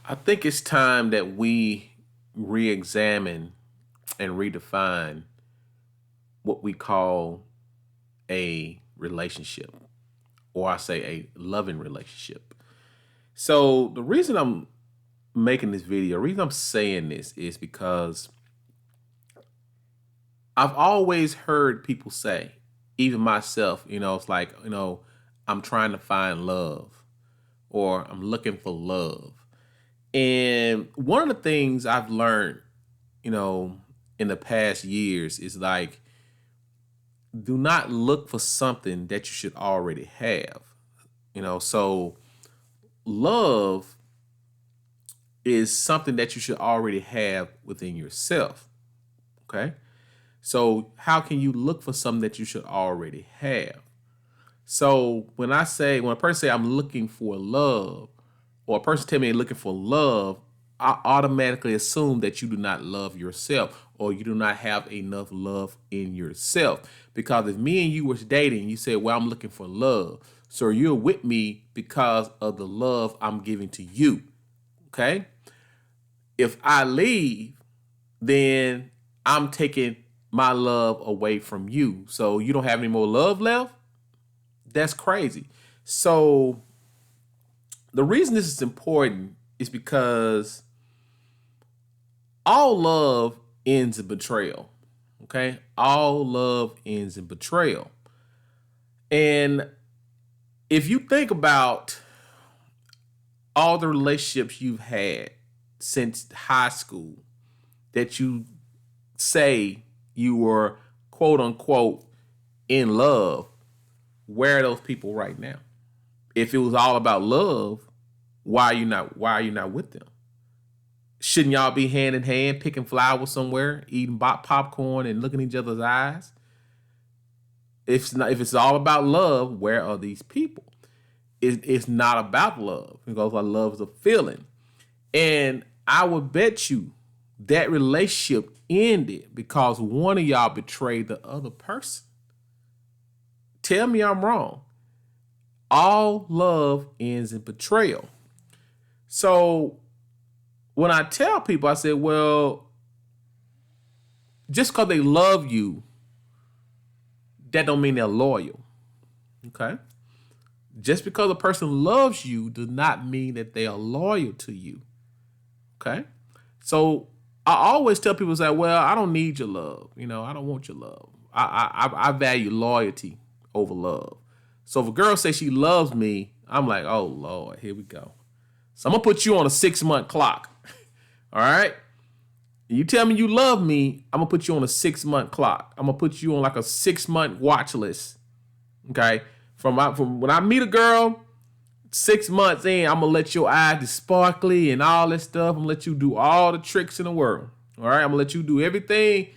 I think it's time that we re examine and redefine what we call a relationship, or I say a loving relationship. So, the reason I'm making this video, the reason I'm saying this is because I've always heard people say, even myself, it's like, I'm trying to find love or I'm looking for love. And one of the things I've learned, you know, in the past years is like, do not look for something that you should already have. So love is something that you should already have within yourself. Okay. So how can you look for something that you should already have? So when a person say I'm looking for love, or a person tell me they're looking for love, I automatically assume that you do not love yourself or you do not have enough love in yourself. Because if me and you was dating, you said, well, I'm looking for love. So you're with me because of the love I'm giving to you. Okay? If I leave, then I'm taking my love away from you. So you don't have any more love left? That's crazy. So the reason this is important is because all love ends in betrayal. Okay? All love ends in betrayal. And if you think about all the relationships you've had since high school that you say you were quote unquote in love, where are those people right now? If it was all about love, why are you not with them? Shouldn't y'all be hand in hand picking flowers somewhere, eating popcorn and looking each other's eyes? If it's all about love, where are these people? It's not about love because love is a feeling. And I would bet you that relationship ended because one of y'all betrayed the other person. Tell me I'm wrong. All love ends in betrayal. So when I tell people, I say, well, just because they love you, that don't mean they're loyal. Okay? Just because a person loves you does not mean that they are loyal to you. Okay? So I always tell people, say, well, I don't need your love. I don't want your love. I value loyalty over love. So if a girl says she loves me, I'm like, oh Lord, here we go. So I'm gonna put you on a 6-month clock. All right? You tell me you love me, I'm gonna put you on a 6-month clock. I'm gonna put you on like a 6-month watch list. Okay? From when I meet a girl, 6 months in, I'm gonna let your eyes be sparkly and all this stuff. I'm gonna let you do all the tricks in the world. All right, I'm gonna let you do everything.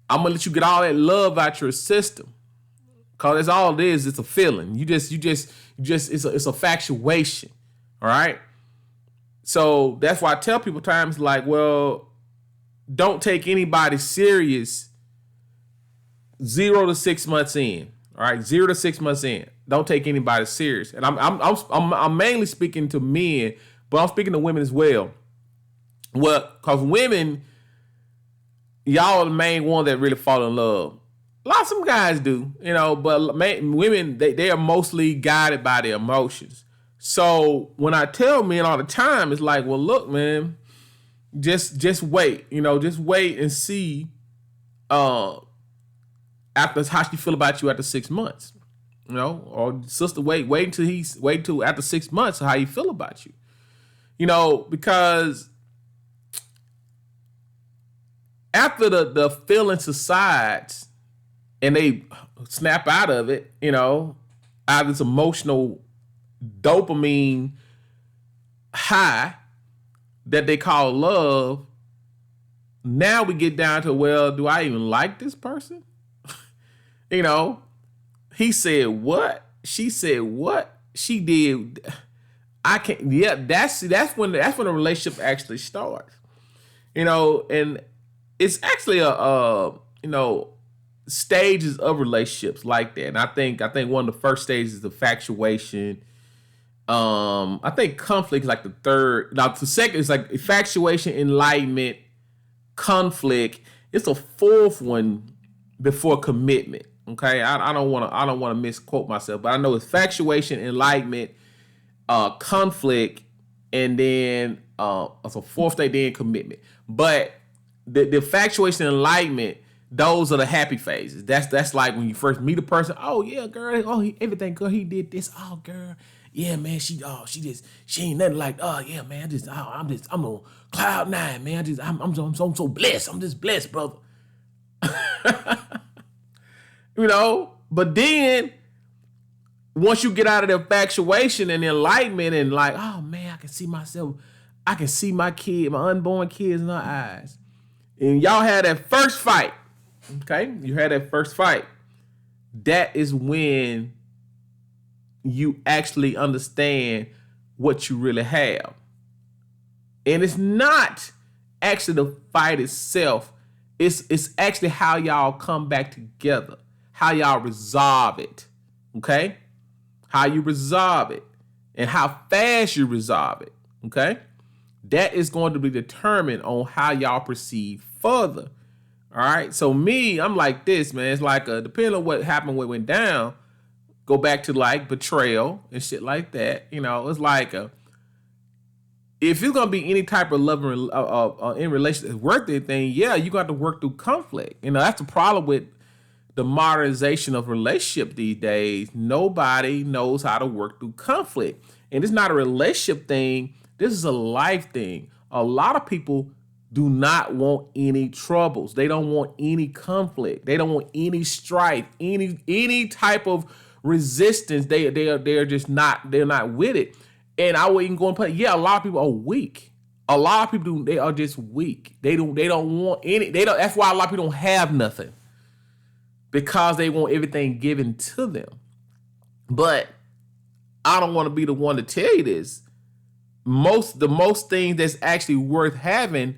I'm gonna let you get all that love out your system. Cause that's all it is. It's a feeling. You just it's a factuation. All right. So that's why I tell people times like, well, don't take anybody serious 0 to 6 months in. All right, 0 to 6 months in. Don't take anybody serious. And I'm mainly speaking to men, but I'm speaking to women as well. Well, because women, y'all are the main one that really fall in love. A lot of some guys do, but women, they are mostly guided by their emotions. So when I tell men all the time, it's like, well, look, man, just wait, just wait and see after how she feel about you after 6 months. Or sister, wait until after 6 months how he feel about you. Because after the feeling subsides and they snap out of it, out of this emotional dopamine high that they call love, now we get down to, well, do I even like this person? He said what? She said what? She did. I can't. Yeah, that's when the relationship actually starts. And it's actually stages of relationships like that. And I think one of the first stages is the infatuation. I think conflict is like the third. Now the second is like infatuation, enlightenment, conflict. It's a fourth one before commitment. Okay, I don't want to misquote myself, but I know it's infatuation, enlightenment, conflict, and then so fourth day, then commitment. But the infatuation, enlightenment, those are the happy phases. That's like when you first meet a person. Oh yeah, girl. Oh, everything, girl. He did this. Oh, girl. Yeah, man. She ain't nothing like. Oh yeah, man. I'm on cloud nine, man. I'm so blessed. I'm just blessed, brother. But then once you get out of the infatuation and enlightenment and like, oh man, I can see myself, I can see my kid, my unborn kids in her eyes. And y'all had that first fight. Okay? You had that first fight. That is when you actually understand what you really have. And it's not actually the fight itself. It's actually how y'all come back together. How y'all resolve it. Okay? How you resolve it. And how fast you resolve it. Okay? That is going to be determined on how y'all proceed further. All right. So me, I'm like this, man. It's like depending on what happened, what went down, go back to like betrayal and shit like that. It's like if it's gonna be any type of love in relationship worth anything, yeah, you got to work through conflict. That's the problem with the modernization of relationship these days. Nobody knows how to work through conflict, and it's not a relationship thing. This is a life thing. A lot of people do not want any troubles. They don't want any conflict. They don't want any strife, any type of resistance. They're just not. They're not with it. And I would even go and play. Yeah, a lot of people are weak. A lot of people they are just weak. They don't want any. They don't. That's why a lot of people don't have nothing, because they want everything given to them. But I don't want to be the one to tell you this. The most things that's actually worth having,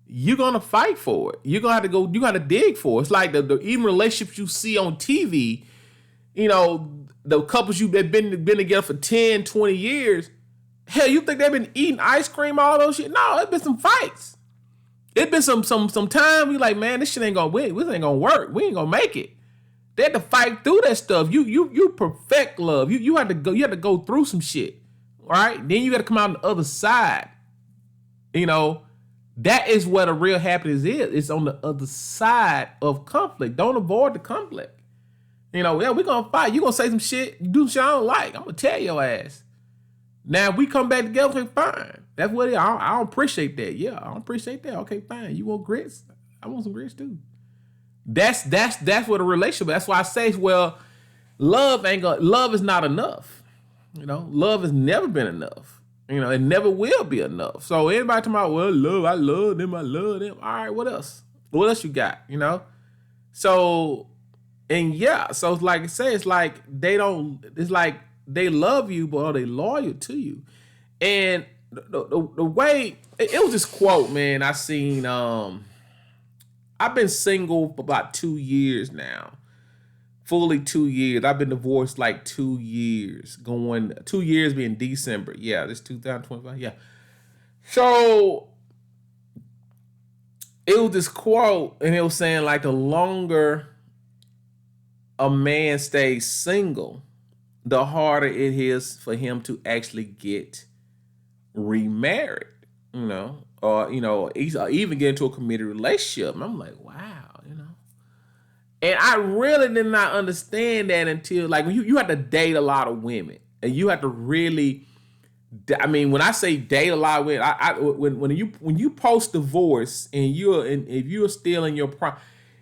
you're gonna fight for it. You're gonna have to go. You gotta dig for it. It's like the even relationships you see on TV. The couples you've been together for 10, 20 years. Hell, you think they've been eating ice cream, all those shit? No, it's been some fights. It's been some time. We like, man, this shit ain't gonna win. This ain't gonna work. We ain't gonna make it. They had to fight through that stuff. You perfect love. You had to go. You had to go through some shit. All right. Then you got to come out on the other side. That is what a real happiness is. It's on the other side of conflict. Don't avoid the conflict. Yeah, we're gonna fight. You gonna say some shit. You do shit I don't like. I'm gonna tell your ass. Now, if we come back together, okay, fine. That's what it is. I don't appreciate that. Yeah, I don't appreciate that. Okay, fine. You want grits? I want some grits too. That's what a relationship. That's why I say, well, love is not enough. Love has never been enough. It never will be enough. So anybody talking about, well, I love them. All right, what else? What else you got? So, and yeah, so it's like I say, it's like it's like they love you, but are they loyal to you? And the way, it was this quote, man, I seen, I've been single for about 2 years now. Fully 2 years. I've been divorced like 2 years. 2 years being December. Yeah, this 2025. Yeah. So it was this quote, and it was saying like the longer a man stays single, the harder it is for him to actually get remarried. Or even get into a committed relationship. And I'm like, wow. And I really did not understand that until like when you have to date a lot of women, and you have to really, when I say date a lot of women, when you post divorce and if you're still in your prime,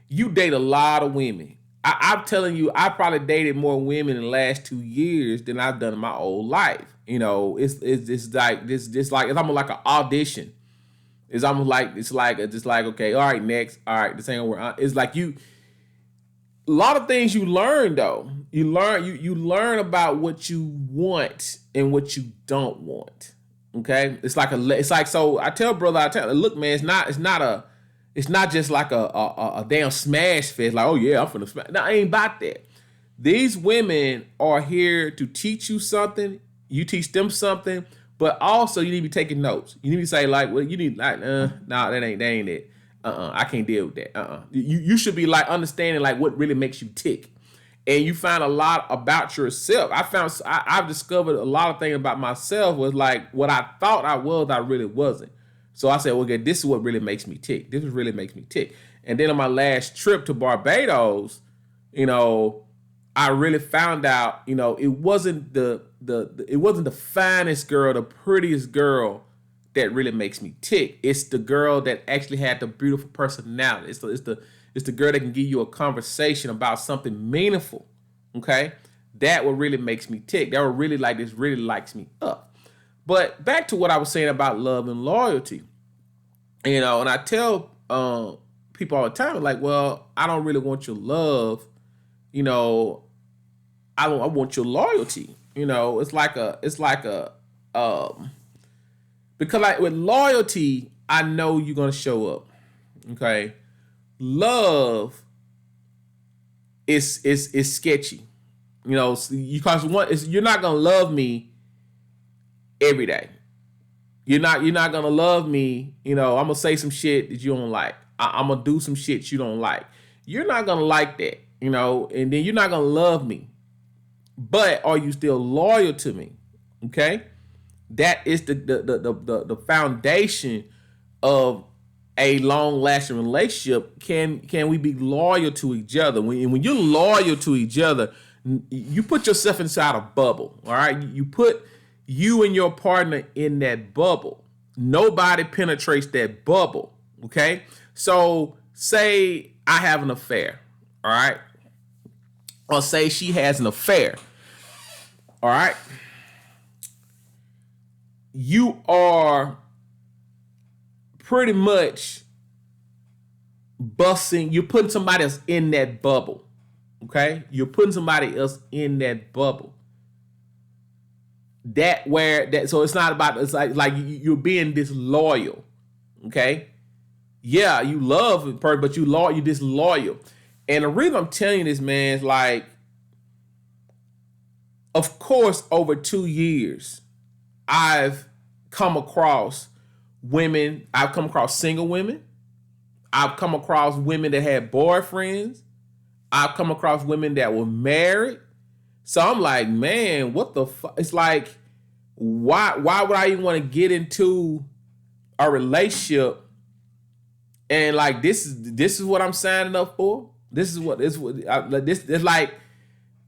you date a lot of women. I'm telling you, I probably dated more women in the last 2 years than I've done in my whole life. It's like this it's almost like an audition. It's almost like it's like okay, all right, next, all right, this ain't gonna work. It's like a lot of things you learn though. You learn about what you want and what you don't want. Okay, it's like so. I tell look, man, it's not just like a damn smash fest. Like, oh yeah, I'm finna smash. No, I ain't about that. These women are here to teach you something You teach them something, but also you need to be taking notes. You need to say like, well, you need like, nah, that ain't it. I can't deal with that. You should be like understanding like what really makes you tick, and you find a lot about yourself. I've discovered a lot of things about myself was like what I thought I was, I really wasn't. So I said, well, okay, this is what really makes me tick. This is what really makes me tick. And then on my last trip to Barbados, you know, I really found out, you know, it wasn't the finest girl, the prettiest girl that really makes me tick. It's the girl that actually had the beautiful personality. It's the girl that can give you a conversation about something meaningful. Okay, that what really makes me tick. That what really like this really likes me up. But back to what I was saying about love and loyalty, you know, and I tell people all the time, like, well, I don't really want your love, you know, I want your loyalty. You know, it's like a because like with loyalty, I know you're gonna show up. Okay, love is sketchy. You know, because you're not gonna love me every day. You're not gonna love me. You know, I'm gonna say some shit that you don't like. I'm gonna do some shit you don't like. You're not gonna like that. You know, and then you're not gonna love me. But are you still loyal to me? Okay, that is the foundation of a long lasting relationship. Can we be loyal to each other? When you're loyal to each other, you put yourself inside a bubble. All right, you put you and your partner in that bubble. Nobody penetrates that bubble. Okay, so say I have an affair. All right, or say she has an affair. All right, you are pretty much busting. You're putting somebody else in that bubble. Okay, you're putting somebody else in that bubble. That where that so it's not about it's like you're being disloyal. Okay, yeah, you love a person, but you're disloyal. And the reason I'm telling you this, man, is like, of course, over 2 years, I've come across women. I've come across single women. I've come across women that had boyfriends. I've come across women that were married. So I'm like, man, what the fuck? It's like, why would I even want to get into a relationship and like this is what I'm signing up for? This is what this it's like.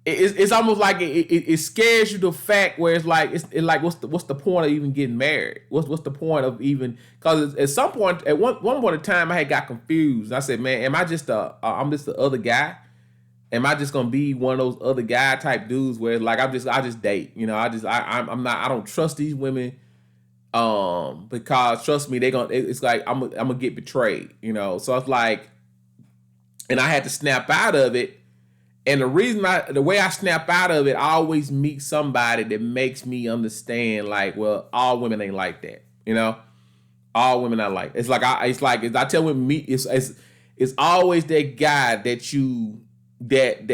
It's almost like it scares you the fact where it's like what's the point of even getting married? What's the point of even because at some point at one point in time I had got confused. I said, man, am I just I'm just the other guy? Am I just gonna be one of those other guy type dudes where like I just date? You know, I'm not I don't trust these women because trust me it's like I'm gonna get betrayed. You know, so it's like, and I had to snap out of it. And the way I snap out of it, I always meet somebody that makes me understand, like, well, all women ain't like that, you know. All women are like. It's like I tell women meet. It's always that guy that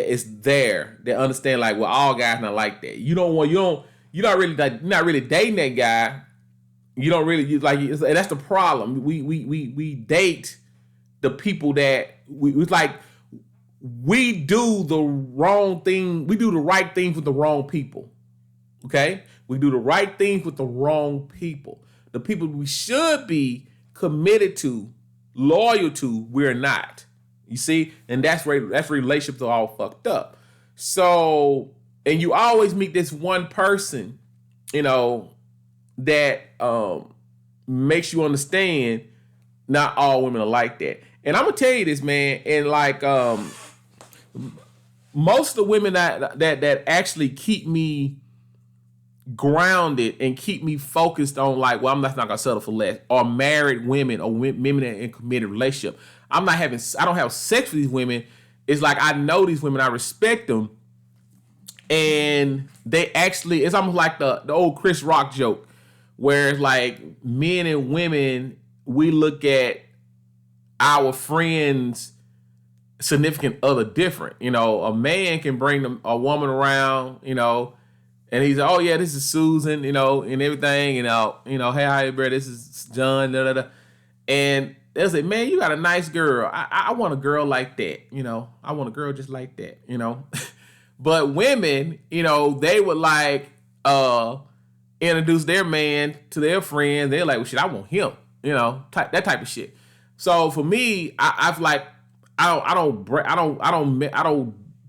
is there that understand, like, well, all guys not like that. You're not really dating that guy. You don't really and that's the problem. We date the people that it's like. We do the wrong thing. We do the right things with the wrong people. Okay? We do the right things with the wrong people. The people we should be committed to, loyal to, we're not. You see? And that's relationships are all fucked up. So, and you always meet this one person, you know, that makes you understand not all women are like that. And I'm gonna tell you this, man, and like most of the women that actually keep me grounded and keep me focused on like, well, I'm not gonna settle for less, or married women or women in committed relationship. I don't have sex with these women. It's like I know these women, I respect them, and they actually, it's almost like the old Chris Rock joke, where it's like men and women, we look at our friends significant other different. You know, a man can bring a woman around, you know, And he's like, oh yeah, this is Susan, and everything, hey, hi, bro, this is John, da da da. And they say, man, you got a nice girl. I want a girl like that, I want a girl just like that. But women, they would like introduce their man to their friends. They're like, well, shit, I want him, that type of shit. So for me, I've like, I don't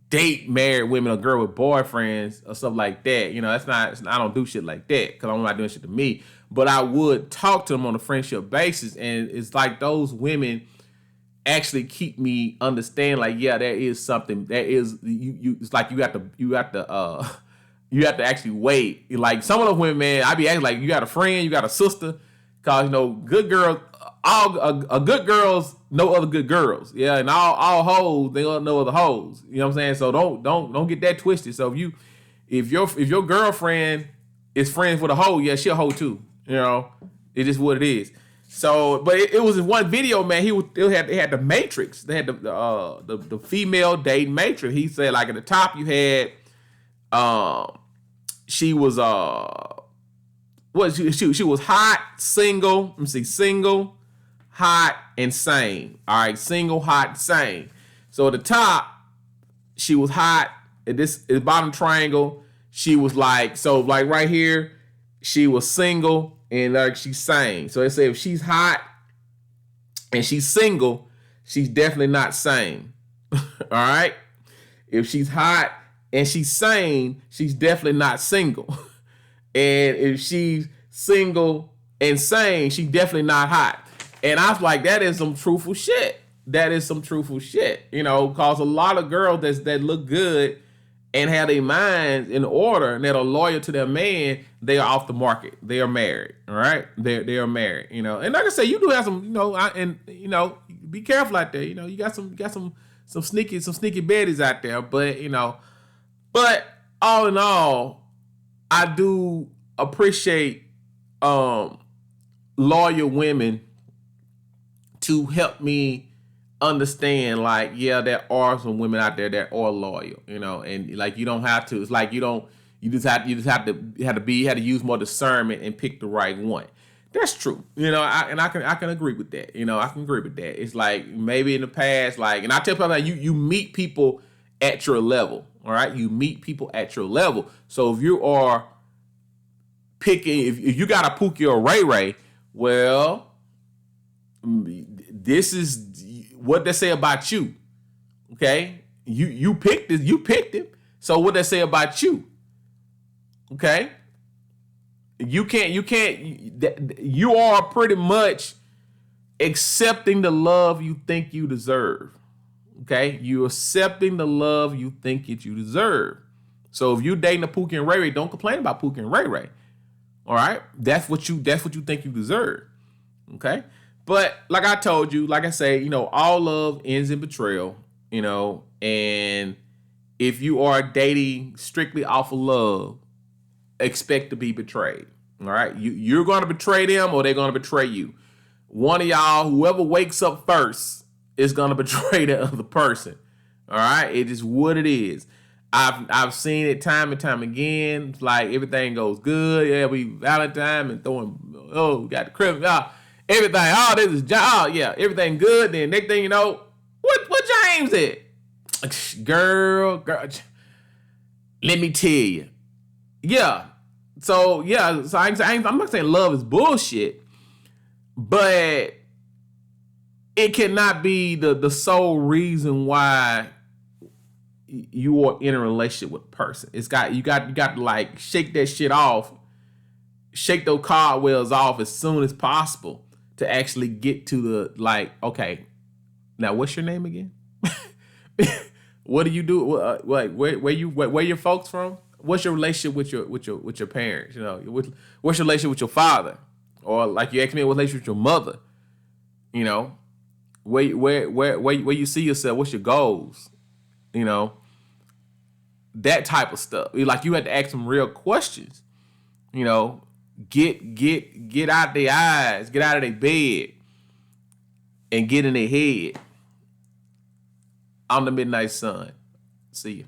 date married women or girl with boyfriends or stuff like that. That's not, I don't do shit like that because I'm not doing shit to me. But I would talk to them on a friendship basis, and it's like those women actually keep me understand. Like, yeah, there is something. There is you. It's like you have to actually wait. Like some of those women, man, I be acting like you got a friend, you got a sister, cause good girls, a good girls know other good girls. Yeah, and all hoes they don't know other hoes. You know what I'm saying? So don't get that twisted. So if your girlfriend is friends with a hoe, yeah, she a hoe too. It is what it is. So, but it was in one video, man. They had the matrix. They had the female dating matrix. He said like at the top you had she was she was hot, single. Let me see, single, hot, and sane. All right, single, hot, sane. So at the top, she was hot. At the bottom triangle, she was like right here, she was single and like she's sane. So they say if she's hot and she's single, she's definitely not sane. All right, if she's hot and she's sane, she's definitely not single. And if she's single and sane, she's definitely not hot. And I was like, that is some truthful shit. That is some truthful shit. Cause a lot of girls that look good and have their minds in order and that are loyal to their man, they are off the market. They are married. All right. They are married. And like I say, you do have some, be careful out there. You got some sneaky baddies out there. But all in all, I do appreciate loyal women to help me understand, like, yeah, there are some women out there that are loyal, and like you don't have to. It's like you just have to use more discernment and pick the right one. That's true, I can agree with that. I can agree with that. It's like maybe in the past, like, and I tell people that you meet people at your level. All right, you meet people at your level. So if you are picking, if you got a Pookie or Ray Ray, well, this is what they say about you. Okay, you picked this, you picked him. So what they say about you? Okay, you are pretty much accepting the love you think you deserve. Okay, you're accepting the love you think you deserve. So if you're dating a Pookie and Ray Ray, don't complain about Pookie and Ray Ray. All right, that's what you think you deserve. Okay, but like I told you, like I say, all love ends in betrayal. And if you are dating strictly off of love, expect to be betrayed. All right, you're going to betray them, or they're going to betray you. One of y'all, whoever wakes up first, is going to betray the other person. All right, it is what it is. I've seen it time and time again. It's like everything goes good. Yeah, we Valentine and throwing. Oh, we got the Christmas. Everything. Oh, this is yeah, everything good. Then next thing you know, what James at? Girl. Let me tell you. Yeah. So yeah. So I'm not saying love is bullshit, but it cannot be the sole reason why you are in a relationship with a person. You got to like shake that shit off, shake those cobwebs off as soon as possible to actually get to the like. Okay, now what's your name again? What do you do? Where your folks from? What's your relationship with your parents? What's your relationship with your father? Or like you asked me, what relationship with your mother? Where you see yourself? What's your goals? That type of stuff. Like you had to ask some real questions. Get out their eyes, get out of their bed, and get in their head. I'm the Midnight Sun. See you.